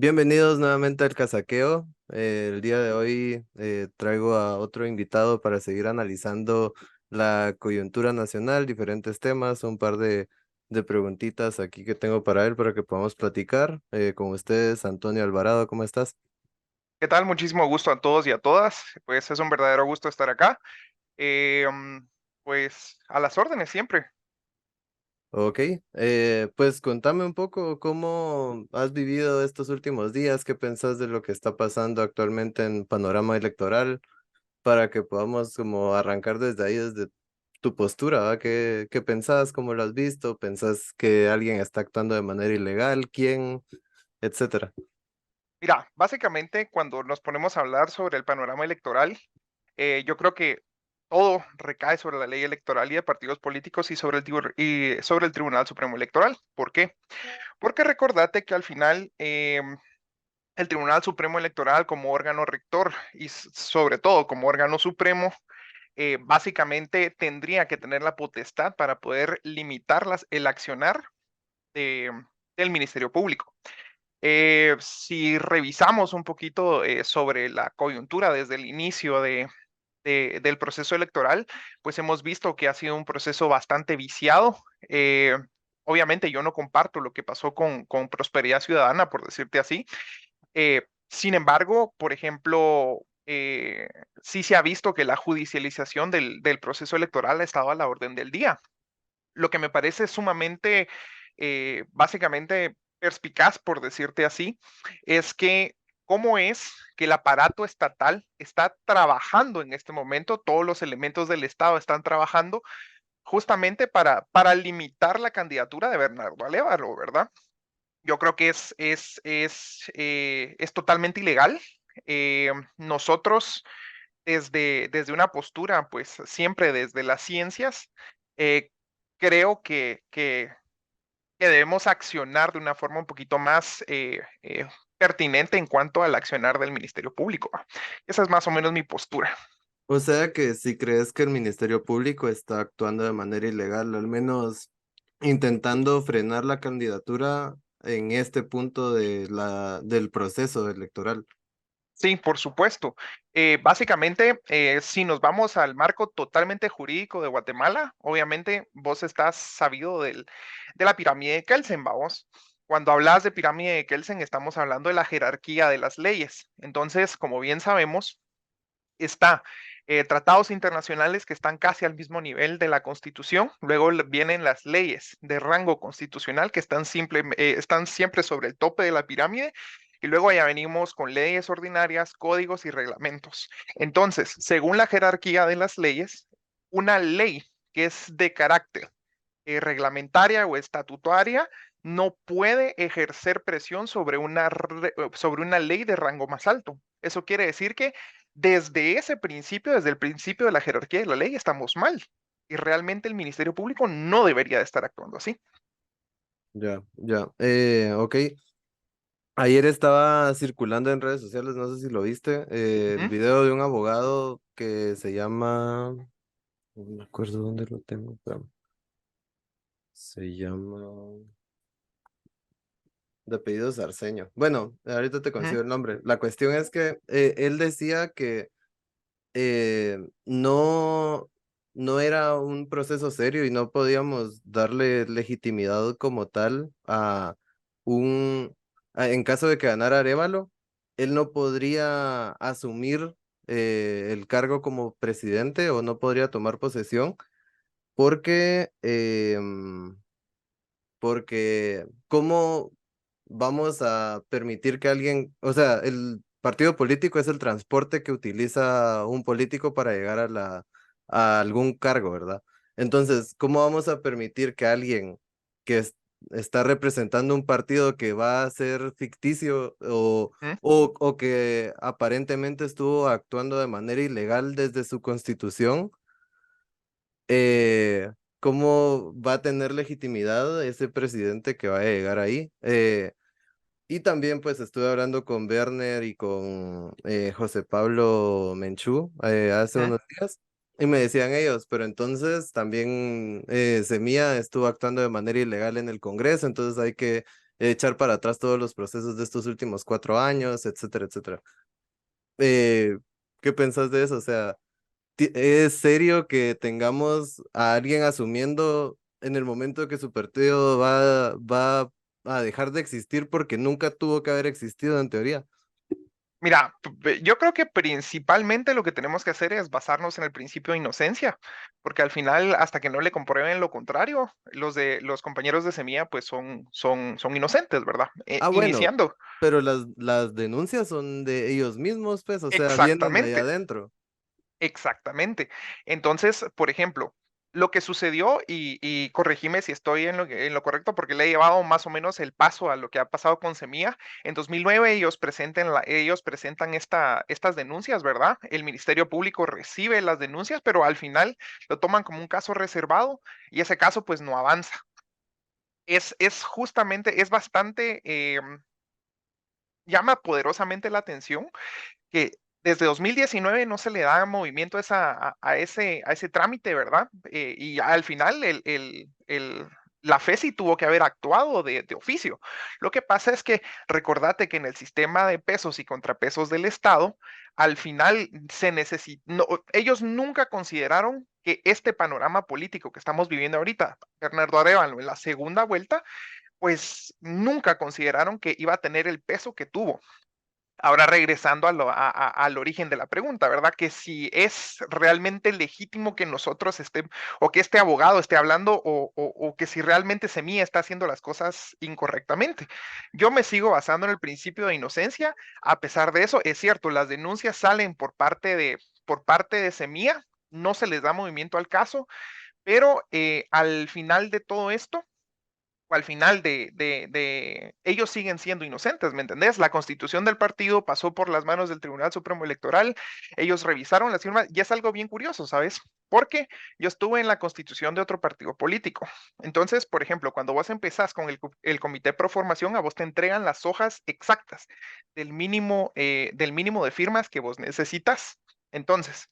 Bienvenidos nuevamente al Casaqueo. El día de hoy traigo a otro invitado para seguir analizando la coyuntura nacional, diferentes temas, un par de preguntitas aquí que tengo para él para que podamos platicar. Con ustedes, Antonio Alvarado, ¿cómo estás? ¿Qué tal? Muchísimo gusto a todos y a todas. Pues es un verdadero gusto estar acá. Pues a las órdenes siempre. Ok, pues contame un poco cómo has vivido estos últimos días, qué pensás de lo que está pasando actualmente en panorama electoral, para que podamos como arrancar desde ahí, desde tu postura, ¿va? ¿Qué pensás? ¿Cómo lo has visto? ¿Pensás que alguien está actuando de manera ilegal? ¿Quién? Etcétera. Mira, básicamente cuando nos ponemos a hablar sobre el panorama electoral, yo creo que todo recae sobre la ley electoral y de partidos políticos y sobre el Tribunal Supremo Electoral. ¿Por qué? Porque recordate que al final el Tribunal Supremo Electoral como órgano rector y sobre todo como órgano supremo básicamente tendría que tener la potestad para poder limitar el accionar de- del Ministerio Público. Si revisamos un poquito sobre la coyuntura desde el inicio del proceso electoral, pues hemos visto que ha sido un proceso bastante viciado. Obviamente yo no comparto lo que pasó con Prosperidad Ciudadana, por decirte así. Sin embargo, por ejemplo, sí se ha visto que la judicialización del proceso electoral ha estado a la orden del día. Lo que me parece sumamente, básicamente perspicaz, por decirte así, es que cómo es que el aparato estatal está trabajando en este momento, todos los elementos del Estado están trabajando justamente para limitar la candidatura de Bernardo Alévaro, ¿verdad? Yo creo que es totalmente ilegal. Nosotros, desde una postura, pues siempre desde las ciencias, eh, creo que debemos accionar de una forma un poquito más pertinente en cuanto al accionar del Ministerio Público. Esa es más o menos mi postura. O sea que si crees que el Ministerio Público está actuando de manera ilegal, al menos intentando frenar la candidatura en este punto del proceso electoral. Sí, por supuesto. Básicamente, si nos vamos al marco totalmente jurídico de Guatemala, obviamente vos estás sabido de la pirámide de Kelsen, vamos. Cuando hablas de pirámide de Kelsen, estamos hablando de la jerarquía de las leyes. Entonces, como bien sabemos, está tratados internacionales que están casi al mismo nivel de la Constitución. Luego vienen las leyes de rango constitucional que están siempre sobre el tope de la pirámide. Y luego ya venimos con leyes ordinarias, códigos y reglamentos. Entonces, según la jerarquía de las leyes, una ley que es de carácter reglamentaria o estatutaria no puede ejercer presión sobre una ley de rango más alto. Eso quiere decir que desde ese principio, desde el principio de la jerarquía de la ley, estamos mal. Y realmente el Ministerio Público no debería de estar actuando así. Ya, ya. Ok. Ayer estaba circulando en redes sociales, no sé si lo viste, el Ujú. video de un abogado que se llama, no me acuerdo dónde lo tengo, pero se llama de apellido Sarceño. Bueno, ahorita te Ujú. consigo el nombre. La cuestión es que él decía que no, no era un proceso serio y no podíamos darle legitimidad como tal a en caso de que ganara Arévalo, él no podría asumir el cargo como presidente o no podría tomar posesión porque, porque ¿cómo vamos a permitir que alguien, o sea, el partido político es el transporte que utiliza un político para llegar a algún cargo, ¿verdad? Entonces, ¿cómo vamos a permitir que alguien que está representando un partido que va a ser ficticio Ujú. o que aparentemente estuvo actuando de manera ilegal desde su constitución, cómo va a tener legitimidad ese presidente que vaya a llegar ahí? Y también pues estuve hablando con Werner y con José Pablo Menchú hace Ujú. unos días y me decían ellos, pero entonces también Semilla estuvo actuando de manera ilegal en el Congreso, entonces hay que echar para atrás todos los procesos de estos últimos 4 años, etcétera, etcétera. Eh, ¿Qué pensás de eso? O sea, ¿es serio que tengamos a alguien asumiendo en el momento que su partido va a dejar de existir porque nunca tuvo que haber existido en teoría? Mira, yo creo que principalmente lo que tenemos que hacer es basarnos en el principio de inocencia, porque al final, hasta que no le comprueben lo contrario, los compañeros de Semilla pues son inocentes, ¿verdad? Ah, bueno, Iniciando. pero las denuncias son de ellos mismos, pues, o sea, vienen de allá Exactamente. adentro. Exactamente. Entonces, por ejemplo, lo que sucedió, y corregime si estoy en lo correcto, porque le he llevado más o menos el paso a lo que ha pasado con Semilla. En 2009 ellos presentan estas denuncias, ¿verdad? El Ministerio Público recibe las denuncias, pero al final lo toman como un caso reservado y ese caso pues no avanza. Es justamente, es bastante, llama poderosamente la atención que desde 2019 no se le da movimiento a ese trámite, ¿verdad? Y al final la FESI tuvo que haber actuado de oficio. Lo que pasa es que recordate que en el sistema de pesos y contrapesos del Estado, al final ellos nunca consideraron que este panorama político que estamos viviendo ahorita, Bernardo Arévalo en la segunda vuelta, pues nunca consideraron que iba a tener el peso que tuvo. Ahora regresando al origen de la pregunta, ¿verdad? Que si es realmente legítimo que nosotros estemos, o que este abogado esté hablando, o que si realmente Semilla está haciendo las cosas incorrectamente. Yo me sigo basando en el principio de inocencia. A pesar de eso, es cierto, las denuncias salen por parte de Semilla, no se les da movimiento al caso, pero al final de todo esto, al final ellos siguen siendo inocentes, ¿me entendés? La constitución del partido pasó por las manos del Tribunal Supremo Electoral, ellos revisaron las firmas y es algo bien curioso, ¿sabes? Porque yo estuve en la constitución de otro partido político. Entonces, por ejemplo, cuando vos empezás con el comité pro formación, a vos te entregan las hojas exactas del mínimo de firmas que vos necesitas. Entonces,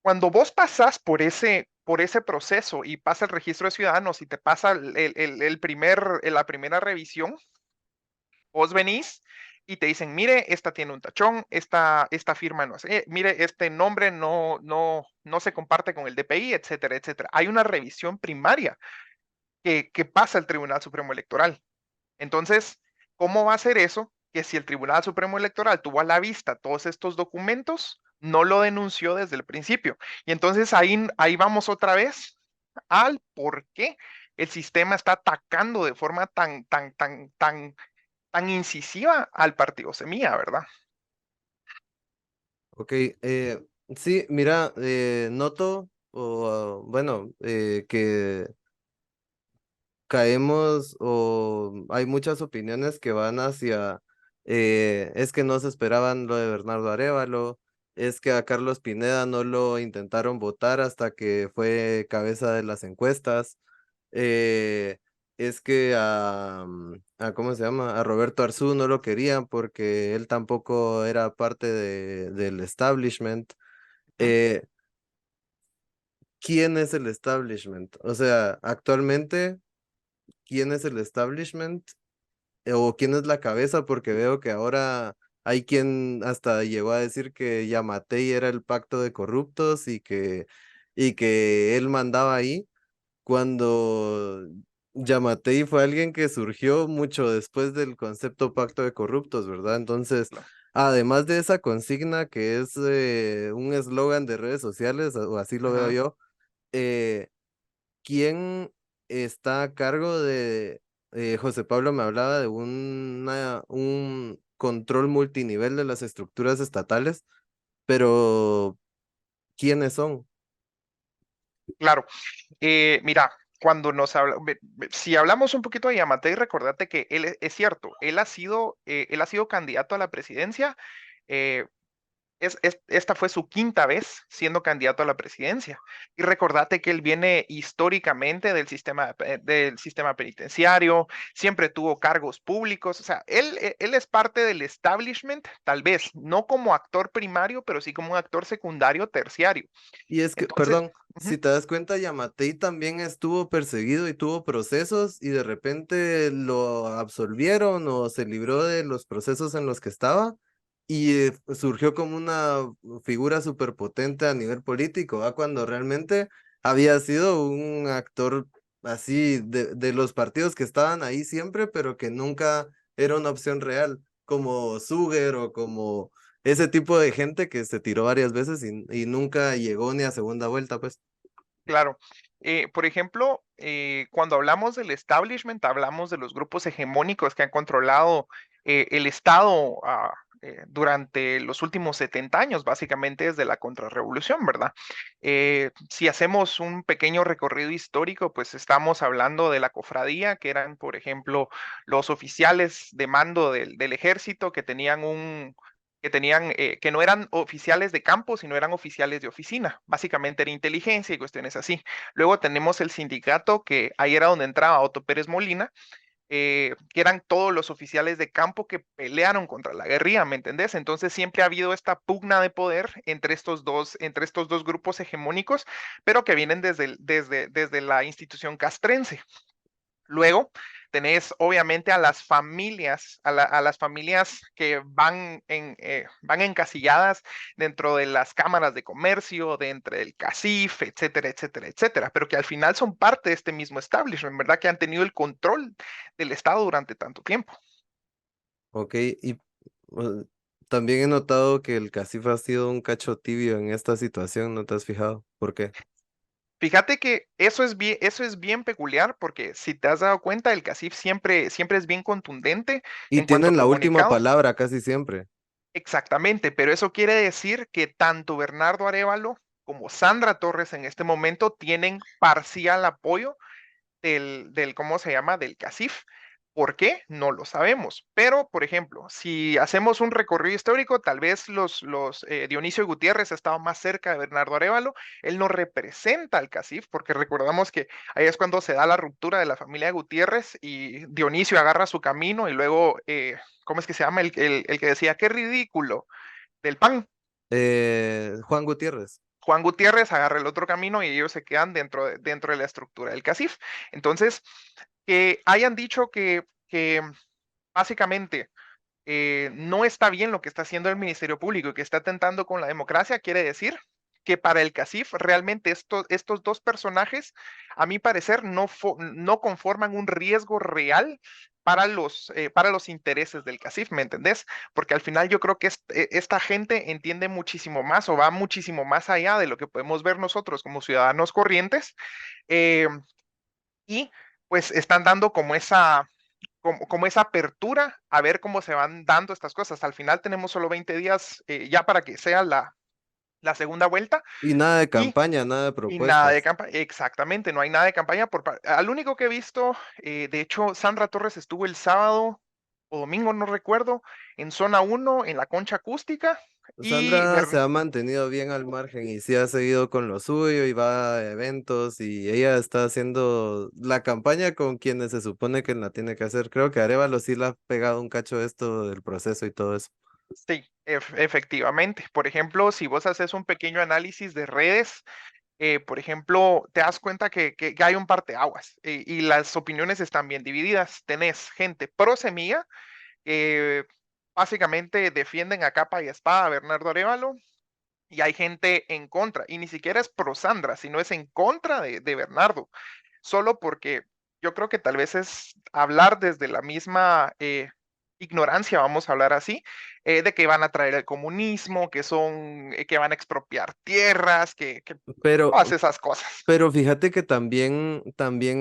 cuando vos pasás por ese proceso y pasa el registro de ciudadanos y te pasa la primera revisión, vos venís y te dicen, mire, esta tiene un tachón, esta firma no sé, mire, este nombre no se comparte con el DPI, etcétera, etcétera. Hay una revisión primaria que pasa el Tribunal Supremo Electoral. Entonces, ¿cómo va a ser eso? Que si el Tribunal Supremo Electoral tuvo a la vista todos estos documentos, no lo denunció desde el principio. Y entonces ahí vamos otra vez al por qué el sistema está atacando de forma tan incisiva al partido Semilla, ¿verdad? Ok, sí, mira, noto, bueno, que caemos o hay muchas opiniones que van hacia, es que no se esperaban lo de Bernardo Arévalo, es que a Carlos Pineda no lo intentaron votar hasta que fue cabeza de las encuestas, eh, es que ¿cómo se llama? A Roberto Arzú no lo querían porque él tampoco era parte del establishment. ¿Mm? Eh, ¿Quién es el establishment? O sea, actualmente, ¿quién es el establishment? ¿O quién es la cabeza? Porque veo que ahora hay quien hasta llegó a decir que Yamatei era el pacto de corruptos y que él mandaba ahí, cuando Yamatei fue alguien que surgió mucho después del concepto pacto de corruptos, ¿verdad? Entonces, Claro. además de esa consigna que es un eslogan de redes sociales, o así lo veo Ujú. yo, eh, ¿quién está a cargo de, José Pablo me hablaba de un control multinivel de las estructuras estatales, pero ¿quiénes son? Claro. Mira, cuando si hablamos un poquito de Yamatei, recordate que es cierto, él ha sido candidato a la presidencia. eh, esta fue su quinta vez siendo candidato a la presidencia. Y recordate que él viene históricamente del sistema penitenciario, siempre tuvo cargos públicos, o sea, él es parte del establishment, tal vez no como actor primario, pero sí como un actor secundario, terciario. Y es que, Entonces, perdón, ujú, si te das cuenta, Yamatei también estuvo perseguido y tuvo procesos y de repente lo absolvieron o se libró de los procesos en los que estaba y surgió como una figura superpotente a nivel político, ¿va? Cuando realmente había sido un actor así de los partidos que estaban ahí siempre, pero que nunca era una opción real, como Suger o como ese tipo de gente que se tiró varias veces y nunca llegó ni a segunda vuelta, pues. claro. Por ejemplo, cuando hablamos del establishment, hablamos de los grupos hegemónicos que han controlado el Estado durante los últimos 70 años, básicamente desde la contrarrevolución, ¿verdad? Si hacemos un pequeño recorrido histórico, pues estamos hablando de la cofradía, que eran, por ejemplo, los oficiales de mando del ejército que no eran oficiales de campo, sino eran oficiales de oficina. Básicamente era inteligencia y cuestiones así. Luego tenemos el sindicato, que ahí era donde entraba Otto Pérez Molina, que eran todos los oficiales de campo que pelearon contra la guerrilla, ¿me entendés? Entonces siempre ha habido esta pugna de poder entre estos dos grupos hegemónicos, pero que vienen desde la institución castrense. Luego tenés obviamente a las familias, a las familias que van encasilladas dentro de las cámaras de comercio, dentro del CACIF, etcétera, etcétera, etcétera, pero que al final son parte de este mismo establishment, ¿verdad? Que han tenido el control del Estado durante tanto tiempo. Ok, y uh, también he notado que el CACIF ha sido un cacho tibio en esta situación, ¿no te has fijado? ¿Por qué? Fíjate que eso es bien peculiar porque si te has dado cuenta, el CACIF siempre es bien contundente Y en cuanto a tienen la última comunicados. palabra casi siempre. Exactamente, pero eso quiere decir que tanto Bernardo Arévalo como Sandra Torres en este momento tienen parcial apoyo ¿cómo se llama? Del CACIF. ¿Por qué? No lo sabemos. Pero, por ejemplo, si hacemos un recorrido histórico, tal vez Dionisio Gutiérrez estaba más cerca de Bernardo Arévalo. Él no representa al CACIF, porque recordamos que ahí es cuando se da la ruptura de la familia de Gutiérrez y Dionisio agarra su camino y luego, ¿cómo es que se llama? El que decía, qué ridículo, del PAN. Juan Gutiérrez. Juan Gutiérrez agarra el otro camino y ellos se quedan dentro de la estructura del CACIF. Entonces, que hayan dicho que básicamente no está bien lo que está haciendo el Ministerio Público y que está atentando con la democracia, quiere decir que para el CACIF realmente estos dos personajes, a mi parecer, no conforman un riesgo real para los intereses del CACIF, ¿me entendés? Porque al final yo creo que esta gente entiende muchísimo más o va muchísimo más allá de lo que podemos ver nosotros como ciudadanos corrientes, eh, y pues están dando como esa apertura a ver cómo se van dando estas cosas. Al final tenemos solo 20 días ya para que sea la segunda vuelta Y nada de y, campaña, nada de y nada de propuestas. campaña. Exactamente, no hay nada de campaña. Al único que he visto, de hecho, Sandra Torres estuvo el sábado o domingo, no recuerdo, en zona uno en la concha acústica y Sandra se ha mantenido bien al margen y sí ha seguido con lo suyo y va a eventos y ella está haciendo la campaña con quienes se supone que la tiene que hacer. Creo que Arevalo sí le ha pegado un cacho esto del proceso y todo eso. sí, efectivamente. Por ejemplo, si vos haces un pequeño análisis de redes, por ejemplo, te das cuenta que hay un parteaguas y las opiniones están bien divididas. Tenés gente pro semilla, que básicamente defienden a capa y espada a Bernardo Arévalo, y hay gente en contra, y ni siquiera es pro Sandra, sino es en contra de Bernardo, solo porque yo creo que tal vez es hablar desde la misma ignorancia, vamos a hablar así, de que van a traer el comunismo, que van a expropiar tierras, que Pero, todas esas cosas. pero fíjate que también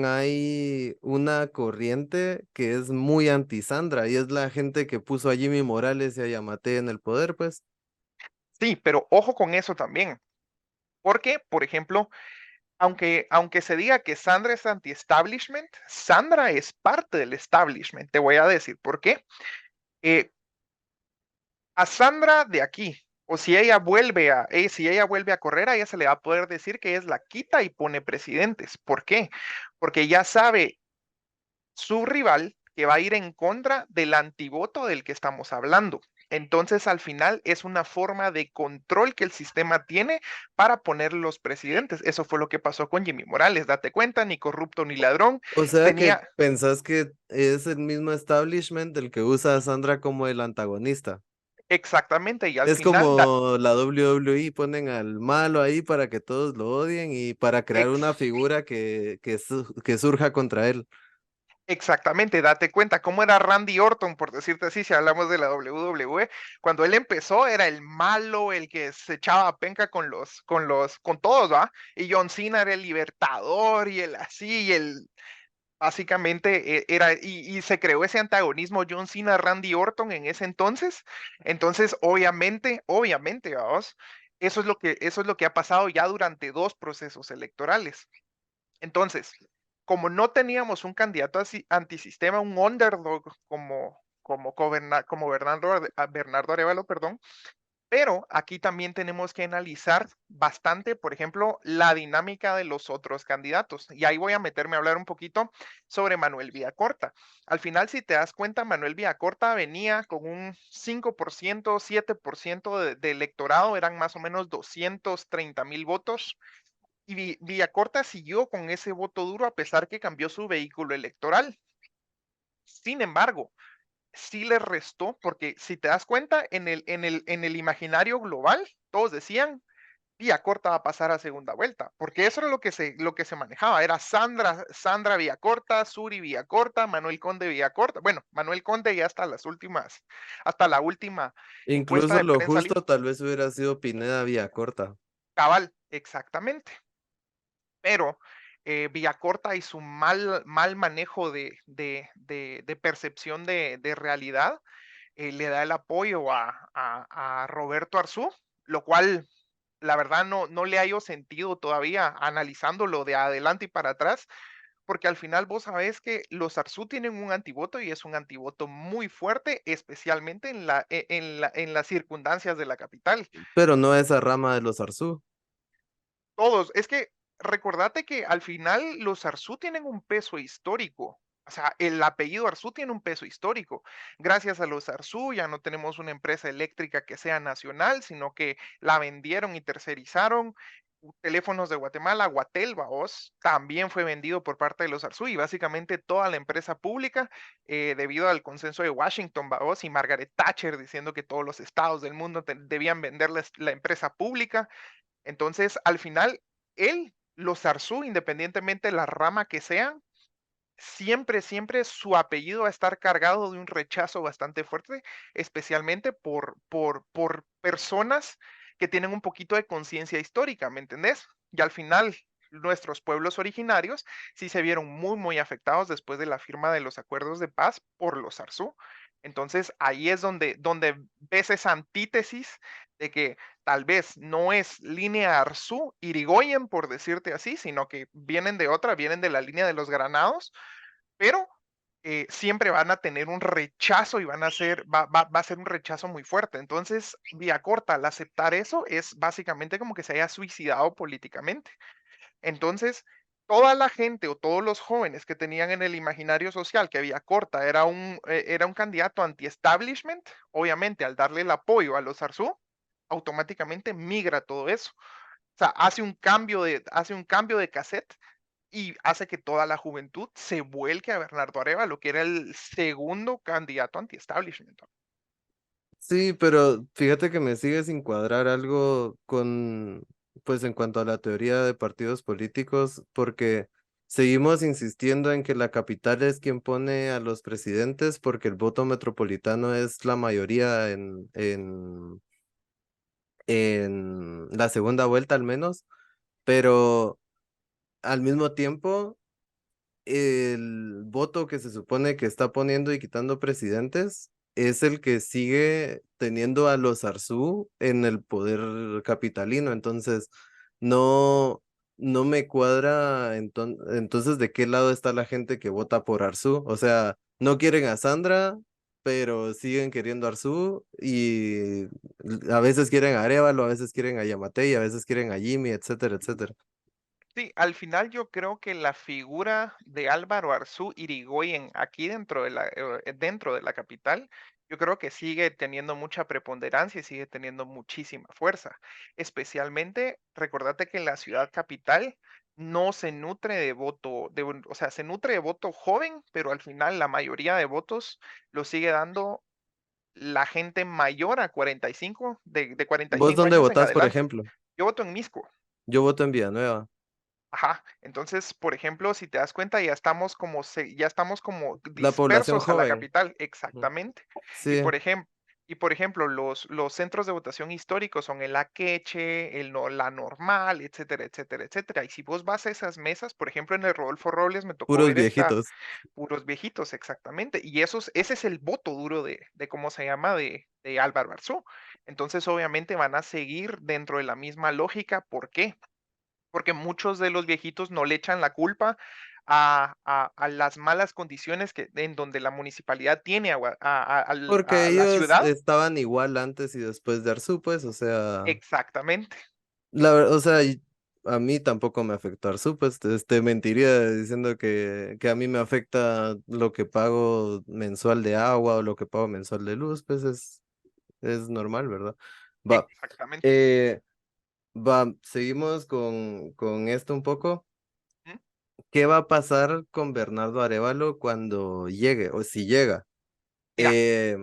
hay una corriente que es muy anti-Sandra y es la gente que puso a Jimmy Morales y a Yamatei en el poder, pues. Sí, pero ojo con eso también, porque, por ejemplo, aunque se diga que Sandra es anti-establishment, Sandra es parte del establishment. Te voy a decir por qué. Eh, a Sandra de aquí, O si ella vuelve si ella vuelve a correr, a ella se le va a poder decir que es la quita y pone presidentes. ¿Por qué? Porque ya sabe su rival que va a ir en contra del antivoto del que estamos hablando. Entonces, al final es una forma de control que el sistema tiene para poner los presidentes. Eso fue lo que pasó con Jimmy Morales. Date cuenta, ni corrupto ni ladrón. O sea que Tenía pensás que es el mismo establishment el que usa a Sandra como el antagonista. exactamente, y al Es final, como la WWE, ponen al malo ahí para que todos lo odien y para crear una ex- figura que surja contra él. exactamente, date cuenta cómo era Randy Orton, por decirte así, si hablamos de la WWE, cuando él empezó era el malo, el que se echaba penca con todos, ¿va? Y John Cena era el libertador y el así, y el básicamente y se creó ese antagonismo John Cena, Randy Orton en ese entonces obviamente, vamos, eso es lo que ha pasado ya durante dos procesos electorales. Entonces, como no teníamos un candidato antisistema, un underdog como Bernardo Arévalo, perdón, pero aquí también tenemos que analizar bastante, por ejemplo, la dinámica de los otros candidatos. Y ahí voy a meterme a hablar un poquito sobre Manuel Villacorta. Al final, si te das cuenta, Manuel Villacorta venía con un 5%, 7% de electorado, eran más o menos 230,000 votos. Y Villacorta siguió con ese voto duro a pesar que cambió su vehículo electoral. Sin embargo, sí le restó, porque si te das cuenta, en el imaginario global, todos decían, Villacorta va a pasar a segunda vuelta, porque eso era lo que se manejaba, era Sandra Villacorta, Suri Villacorta, Manuel Conde Villacorta, bueno, Manuel Conde ya hasta la última encuesta Incluso de lo prensa justo tal vez hubiera sido Pineda Villacorta. cabal, exactamente. Pero Villacorta y su mal manejo de percepción de realidad le da el apoyo a Roberto Arzú, lo cual la verdad no le hallo sentido todavía analizándolo de adelante y para atrás, porque al final vos sabés que los Arzú tienen un antivoto y es un antivoto muy fuerte, especialmente en las circunstancias de la capital. Pero no esa rama de los Arzú. Todos, es que recordate que al final los Arzú tienen un peso histórico. O sea, el apellido Arzú tiene un peso histórico. Gracias a los Arzú ya no tenemos una empresa eléctrica que sea nacional, sino que la vendieron y tercerizaron. Teléfonos de Guatemala, Guatel, vaos, también fue vendido por parte de los Arzú y básicamente toda la empresa pública, debido al consenso de Washington, vaos, y Margaret Thatcher diciendo que todos los estados del mundo debían venderles la empresa pública. Entonces, al final, él, los Zarzú, independientemente de la rama que sean, siempre su apellido va a estar cargado de un rechazo bastante fuerte, especialmente por personas que tienen un poquito de conciencia histórica, ¿me entendés? Y al final, nuestros pueblos originarios sí se vieron muy afectados después de la firma de los acuerdos de paz por los Zarzú. Entonces, ahí es donde ves esa antítesis de que tal vez no es línea Arzú, Irigoyen, por decirte así, sino que vienen de la línea de los Granados, pero siempre van a tener un rechazo y va a ser un rechazo muy fuerte. Entonces, vía corta, al aceptar eso es básicamente como que se haya suicidado políticamente. Entonces, toda la gente o todos los jóvenes que tenían en el imaginario social que vía corta era un candidato anti-establishment, obviamente al darle el apoyo a los Arzú, automáticamente migra todo eso. O sea, hace un cambio de cassette y hace que toda la juventud se vuelque a Bernardo Arévalo, que era el segundo candidato anti-establishment. Sí, pero fíjate que me sigue sin cuadrar algo pues en cuanto a la teoría de partidos políticos, porque seguimos insistiendo en que la capital es quien pone a los presidentes, porque el voto metropolitano es la mayoría en la segunda vuelta al menos, pero al mismo tiempo el voto que se supone que está poniendo y quitando presidentes es el que sigue teniendo a los Arzú en el poder capitalino. Entonces, no, no me cuadra entonces de qué lado está la gente que vota por Arzú. O sea, no quieren a Sandra, pero siguen queriendo a Arzú y a veces quieren a Arévalo, a veces quieren a Yamatei, a veces quieren a Jimmy, etcétera, etcétera. Sí, al final yo creo que la figura de Álvaro Arzú Irigoyen aquí dentro de la capital, yo creo que sigue teniendo mucha preponderancia y sigue teniendo muchísima fuerza. Especialmente, recordate que en la ciudad capital no se nutre de voto, o sea, se nutre de voto joven, pero al final la mayoría de votos lo sigue dando la gente mayor a 45, de ¿Vos 45 dónde años en votás, por adelante. ejemplo? Yo voto en Misco. Yo voto en Villanueva. Ajá, entonces, por ejemplo, si te das cuenta, ya estamos como La población dispersos a la joven. capital, Ujú. exactamente. Y Sí, por ejemplo, los centros de votación históricos son el Akeche, la Normal, etcétera, etcétera, etcétera. Y si vos vas a esas mesas, por ejemplo, en el Rodolfo Robles me tocó puros ver esta viejitos. puros viejitos, exactamente. Y ese es el voto duro de ¿cómo se llama? De Álvaro Arzú. Entonces, obviamente van a seguir dentro de la misma lógica. ¿Por qué? Porque muchos de los viejitos no le echan la culpa a las malas condiciones en donde la municipalidad tiene Porque a la ellos ciudad. estaban igual antes y después de Arzú, pues, o sea, Exactamente. o sea, a mí tampoco me afectó Arzú, pues, mentiría diciendo que a mí me afecta lo que pago mensual de agua o lo que pago mensual de luz, pues es normal, ¿verdad? Va, Exactamente. eh, seguimos con esto un poco. Ujú. ¿Qué va a pasar con Bernardo Arévalo cuando llegue, o si llega? Mira, Eh,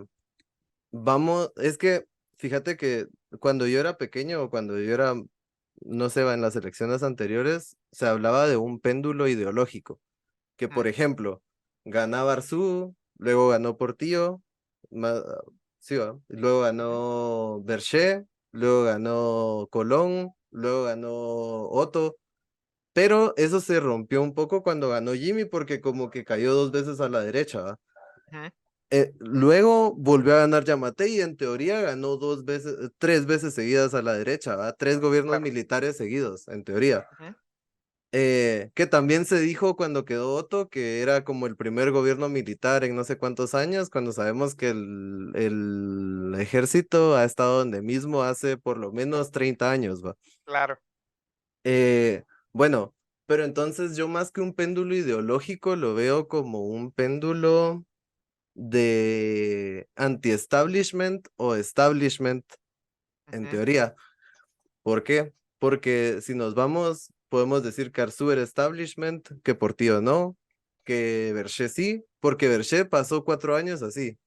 es que fíjate que cuando yo era pequeño o cuando yo era, no sé, en las elecciones anteriores, se hablaba de un péndulo ideológico, que ujú, por ejemplo, ganaba Arzú, luego ganó Portillo, sí, ¿va? Luego ujú, ganó Berché, luego ganó Colón, luego ganó Otto, pero eso se rompió un poco cuando ganó Jimmy porque como que cayó dos veces a la derecha, ¿va? ujú, Luego volvió a ganar Yamatei y en teoría ganó dos veces, tres veces seguidas a la derecha, ¿va? Tres gobiernos claro. militares seguidos, en teoría. Ujú, Que también se dijo cuando quedó Otto que era como el primer gobierno militar en no sé cuántos años, cuando sabemos que el ejército ha estado donde mismo hace por lo menos 30 años, ¿va? claro. Bueno, pero entonces yo más que un péndulo ideológico lo veo como un péndulo de anti-establishment o establishment en Ujú, teoría. ¿Por qué? Porque si nos vamos, podemos decir que Arzú era establishment, que Portillo no, que Berché sí, porque Berché pasó 4 años así.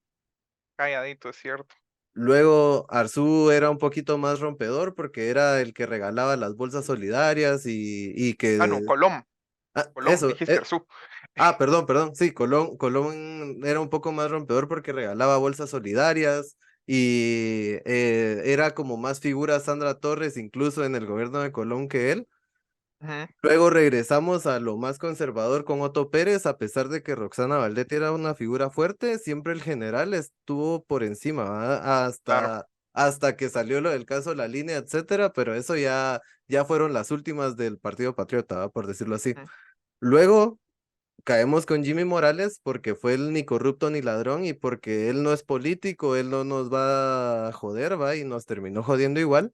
calladito, es cierto. Luego Arzú era un poquito más rompedor porque era el que regalaba las bolsas solidarias y Ah, no, que... Colón. Ah, Colón, eso, dijiste Arzú. perdón, sí, Colón era un poco más rompedor porque regalaba bolsas solidarias y era como más figura Sandra Torres incluso en el gobierno de Colón que él. Ujú, Luego regresamos a lo más conservador con Otto Pérez, a pesar de que Roxana Valdetti era una figura fuerte, siempre el general estuvo por encima, ¿va? claro. Hasta que salió lo del caso La Línea, etcétera, pero eso ya fueron las últimas del Partido Patriota, ¿va? Por decirlo así. Ujú, Luego caemos con Jimmy Morales porque fue el ni corrupto ni ladrón y porque él no es político, él no nos va a joder, va, y nos terminó jodiendo igual.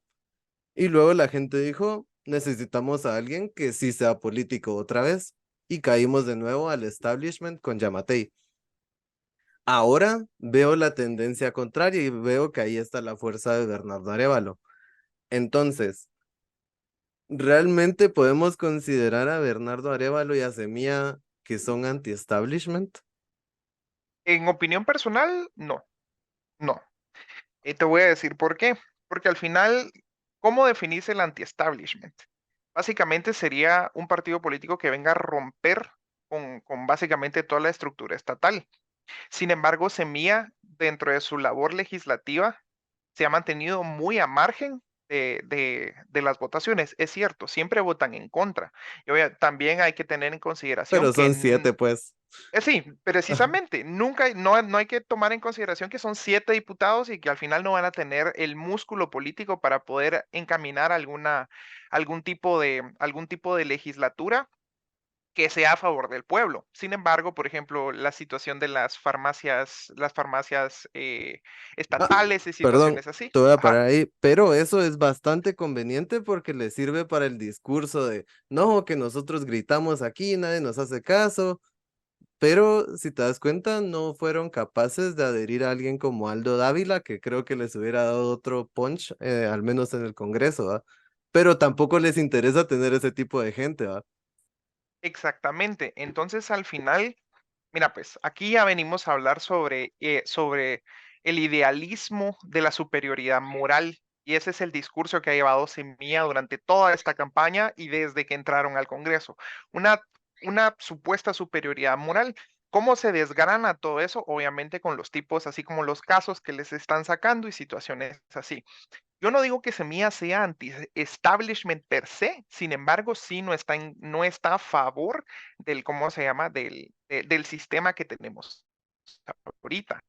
Y luego la gente dijo, necesitamos a alguien que sí sea político otra vez. Y caímos de nuevo al establishment con Yamatei. Ahora veo la tendencia contraria y veo que ahí está la fuerza de Bernardo Arévalo. Entonces, ¿realmente podemos considerar a Bernardo Arévalo y a Semilla que son anti-establishment? En opinión personal, no, no. Y te voy a decir por qué. Porque al final, ¿cómo definís el anti-establishment? Básicamente sería un partido político que venga a romper con básicamente toda la estructura estatal. Sin embargo, Semilla, dentro de su labor legislativa, se ha mantenido muy a margen de las votaciones. Es cierto, siempre votan en contra. Y también hay que tener en consideración Pero que son 7, pues. sí, precisamente, no hay que tomar en consideración que son 7 diputados y que al final no van a tener el músculo político para poder encaminar algún tipo de legislatura que sea a favor del pueblo. Sin embargo, por ejemplo, la situación de las farmacias Ah, estatales y perdón, situaciones así. te voy a Ajá, parar ahí, pero eso es bastante conveniente porque le sirve para el discurso de, no, que nosotros gritamos aquí, nadie nos hace caso, pero si te das cuenta, no fueron capaces de adherir a alguien como Aldo Dávila, que creo que les hubiera dado otro punch, al menos en el Congreso, ¿va? Pero tampoco les interesa tener ese tipo de gente, ¿va? exactamente. Entonces, al final, mira, pues aquí ya venimos a hablar sobre el idealismo de la superioridad moral. Y ese es el discurso que ha llevado Semilla durante toda esta campaña y desde que entraron al Congreso. Una, una supuesta superioridad moral. ¿Cómo se desgrana todo eso? Obviamente con los tipos, así como los casos que les están sacando y situaciones así. Yo no digo que Semilla sea anti-establishment per se, sin embargo, sí no está a favor del, ¿cómo se llama? Del sistema que tenemos ahorita.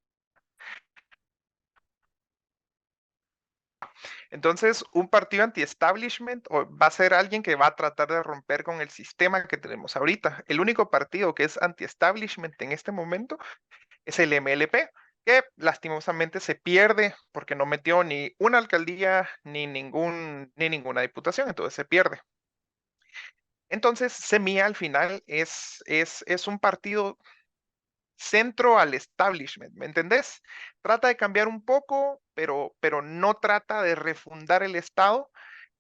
Entonces, un partido anti-establishment va a ser alguien que va a tratar de romper con el sistema que tenemos ahorita. El único partido que es anti-establishment en este momento es el MLP, que lastimosamente se pierde porque no metió ni una alcaldía ni ninguna diputación, entonces se pierde. Entonces, Semilla al final es un partido centro al establishment, ¿me entendés? Trata de cambiar un poco, pero no trata de refundar el Estado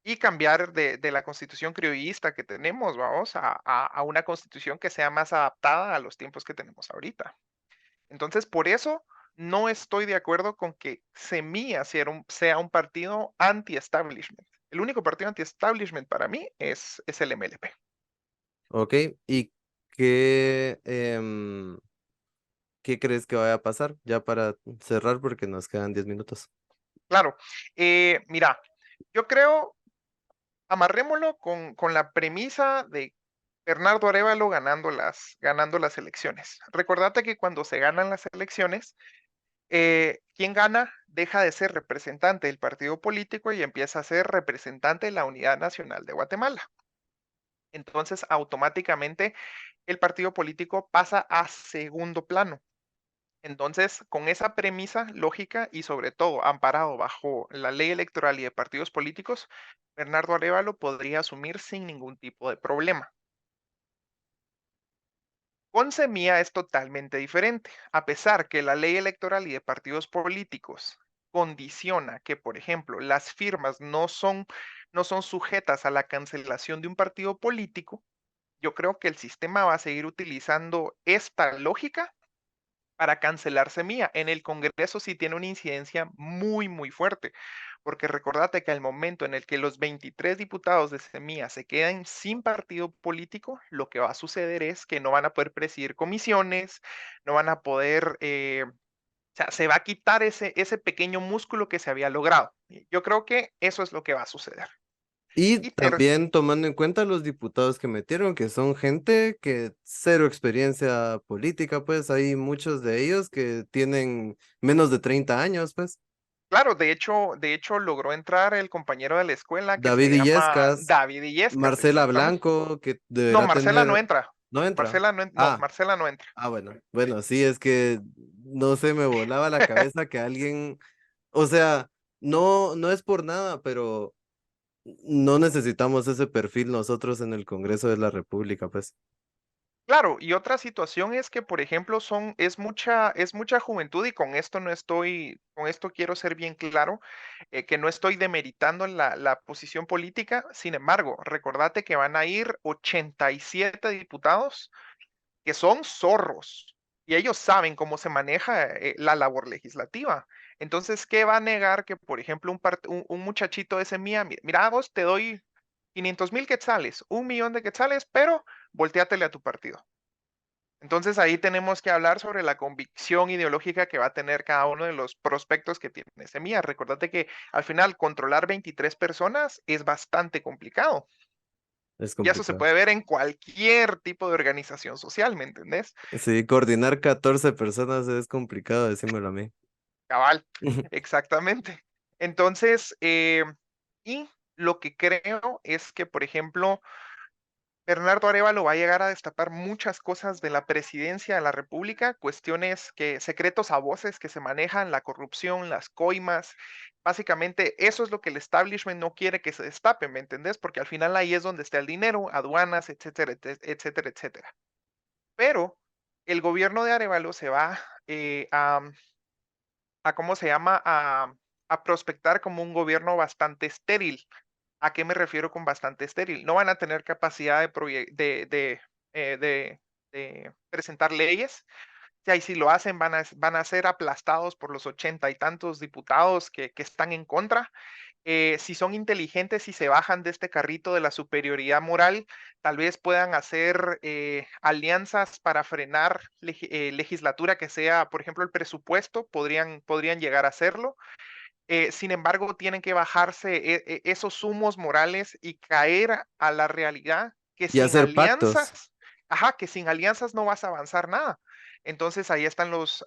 y cambiar de la constitución criollista que tenemos, vamos, a una constitución que sea más adaptada a los tiempos que tenemos ahorita. Entonces, por eso no estoy de acuerdo con que Semilla sea un partido anti-establishment. El único partido anti-establishment para mí es el MLP. ¿Ok? ¿Y qué, qué crees que vaya a pasar? Ya para cerrar porque nos quedan 10 minutos. Claro, mira, yo creo, amarrémoslo con la premisa de Bernardo Arévalo ganando las elecciones. Recordate que cuando se ganan las elecciones, quien gana deja de ser representante del partido político y empieza a ser representante de la Unidad Nacional de Guatemala. Entonces, automáticamente el partido político pasa a segundo plano. Entonces, con esa premisa lógica y sobre todo amparado bajo la ley electoral y de partidos políticos, Bernardo Arévalo podría asumir sin ningún tipo de problema. Con Semilla es totalmente diferente. A pesar que la ley electoral y de partidos políticos condiciona que, por ejemplo, las firmas no son sujetas a la cancelación de un partido político, yo creo que el sistema va a seguir utilizando esta lógica para cancelar Semilla. En el Congreso sí tiene una incidencia muy, muy fuerte, porque recordate que al momento en el que los 23 diputados de Semilla se quedan sin partido político, lo que va a suceder es que no van a poder presidir comisiones, no van a poder, o sea, se va a quitar ese pequeño músculo que se había logrado. Yo creo que eso es lo que va a suceder. Y Y también tomando en cuenta los diputados que metieron, que son gente que cero experiencia política, pues hay muchos de ellos que tienen menos de 30 años, pues. claro, de hecho logró entrar el compañero de la escuela que David se llama Illescas, David Illescas, Marcela exactamente. Blanco, que No, deberá Marcela no tener... entra. ¿No entra? No, Ah, Marcela no entra. bueno. Bueno, sí, es que no sé, me volaba la cabeza que alguien, o sea, no es por nada, pero no necesitamos ese perfil nosotros en el Congreso de la República, pues. Claro, y otra situación es que, por ejemplo, es mucha juventud y con esto quiero ser bien claro, que no estoy demeritando la posición política. Sin embargo, recordate que van a ir 87 diputados que son zorros y ellos saben cómo se maneja la labor legislativa. Entonces, ¿qué va a negar que, por ejemplo, un muchachito de ese mira, vos te doy 500,000 quetzales, 1 millón de quetzales, pero volteátele a tu partido? Entonces ahí tenemos que hablar sobre la convicción ideológica que va a tener cada uno de los prospectos que tiene Semilla. Recordate que al final controlar 23 personas es bastante complicado. Es Y eso se complicado. puede ver en cualquier tipo de organización social, ¿me entendés? Sí, coordinar 14 personas es complicado, decímelo a mí. Cabal, exactamente. Entonces, y lo que creo es que, por ejemplo, Bernardo Arévalo va a llegar a destapar muchas cosas de la presidencia de la República, cuestiones que, secretos a voces que se manejan, la corrupción, las coimas. Básicamente, eso es lo que el establishment no quiere que se destape, ¿me entendés? Porque al final ahí es donde está el dinero, aduanas, etcétera, etcétera, etcétera. Pero el gobierno de Arévalo se va a ¿cómo se llama? A prospectar como un gobierno bastante estéril. ¿A qué me refiero con bastante estéril? No van a tener capacidad de presentar leyes. Y si lo hacen, van a ser aplastados por los 80 y tantos diputados que están en contra. Si son inteligentes y se bajan de este carrito de la superioridad moral, tal vez puedan hacer alianzas para frenar legislatura que sea, por ejemplo, el presupuesto, podrían llegar a hacerlo. Sin embargo, tienen que bajarse esos humos morales y caer a la realidad que Y sin hacer pactos. alianzas, ajá, que sin alianzas no vas a avanzar nada. Entonces ahí están los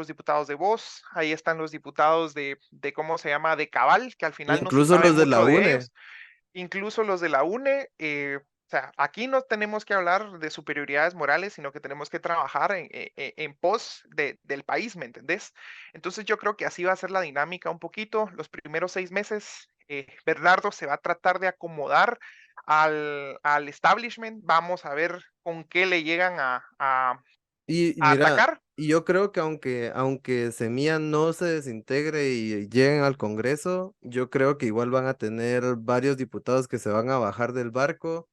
diputados de Voz, ahí están los diputados ¿cómo se llama? De Cabal, que al final no se Incluso sabe los de la mucho de UNE. ellos, incluso los de la UNE. O sea, aquí no tenemos que hablar de superioridades morales, sino que tenemos que trabajar en pos del país, ¿me entendés? Entonces yo creo que así va a ser la dinámica un poquito. Los primeros 6 meses, Bernardo se va a tratar de acomodar al establishment. Vamos a ver con qué le llegan Y a mira, atacar. y yo creo que aunque Semilla no se desintegre y lleguen al Congreso, yo creo que igual van a tener varios diputados que se van a bajar del barco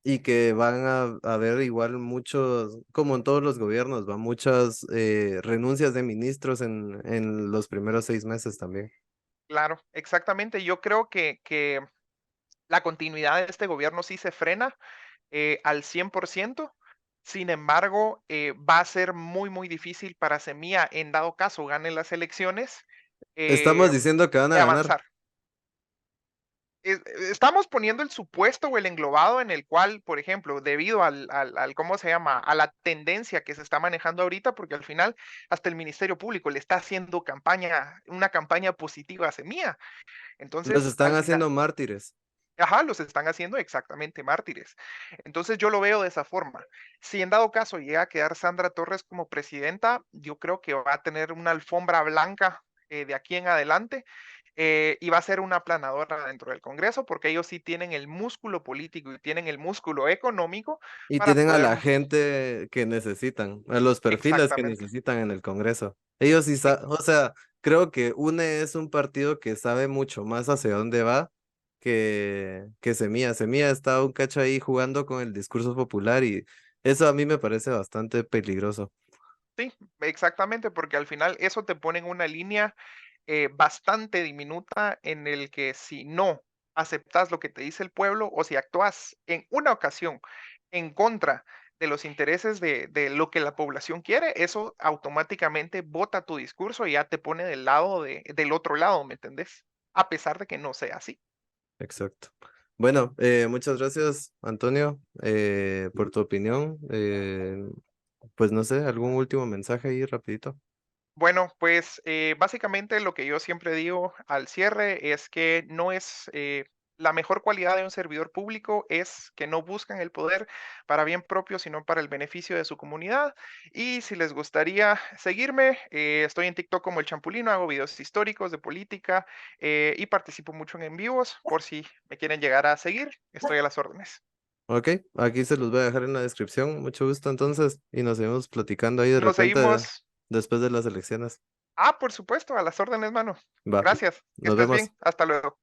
y que van a haber igual muchos, como en todos los gobiernos, va muchas renuncias de ministros en los primeros 6 meses también. Claro, exactamente. Yo creo que la continuidad de este gobierno sí se frena al 100%. Sin embargo, va a ser muy, muy difícil para Semilla, en dado caso gane las elecciones, Estamos eh, diciendo que van a ganar. avanzar. Estamos poniendo el supuesto o el englobado en el cual, por ejemplo, debido ¿cómo se llama? A la tendencia que se está manejando ahorita, porque al final hasta el Ministerio Público le está haciendo una campaña positiva a Semilla. Los Entonces, están al final, haciendo mártires. ajá, los están haciendo exactamente mártires. Entonces yo lo veo de esa forma. Si en dado caso llega a quedar Sandra Torres como presidenta, yo creo que va a tener una alfombra blanca de aquí en adelante, y va a ser una aplanadora dentro del Congreso, porque ellos sí tienen el músculo político y tienen el músculo económico Y para tienen a poder, la gente que necesitan, a los perfiles que exactamente. necesitan en el Congreso. Ellos sí saben, o sea, creo que UNE es un partido que sabe mucho más hacia dónde va que Semilla. Semilla está un cacho ahí jugando con el discurso popular y eso a mí me parece bastante peligroso. Sí, exactamente, porque al final eso te pone en una línea bastante diminuta en el que si no aceptas lo que te dice el pueblo o si actúas en una ocasión en contra de los intereses de lo que la población quiere, eso automáticamente bota tu discurso y ya te pone del otro lado, ¿me entendés? A pesar de que no sea así. Exacto. Bueno, muchas gracias, Antonio, por tu opinión. Pues no sé, algún último mensaje ahí rapidito. Bueno, pues básicamente lo que yo siempre digo al cierre es que no es la mejor cualidad de un servidor público es que no buscan el poder para bien propio, sino para el beneficio de su comunidad. Y si les gustaría seguirme, estoy en TikTok como El Champulino, hago videos históricos de política y participo mucho en vivos. Por si me quieren llegar a seguir, estoy a las órdenes. Ok, aquí se los voy a dejar en la descripción. Mucho gusto entonces y nos seguimos platicando ahí de Nos repente seguimos. después de las elecciones. Ah, por supuesto, a las órdenes, mano. Va, Gracias. Que nos estés vemos. bien. Hasta luego.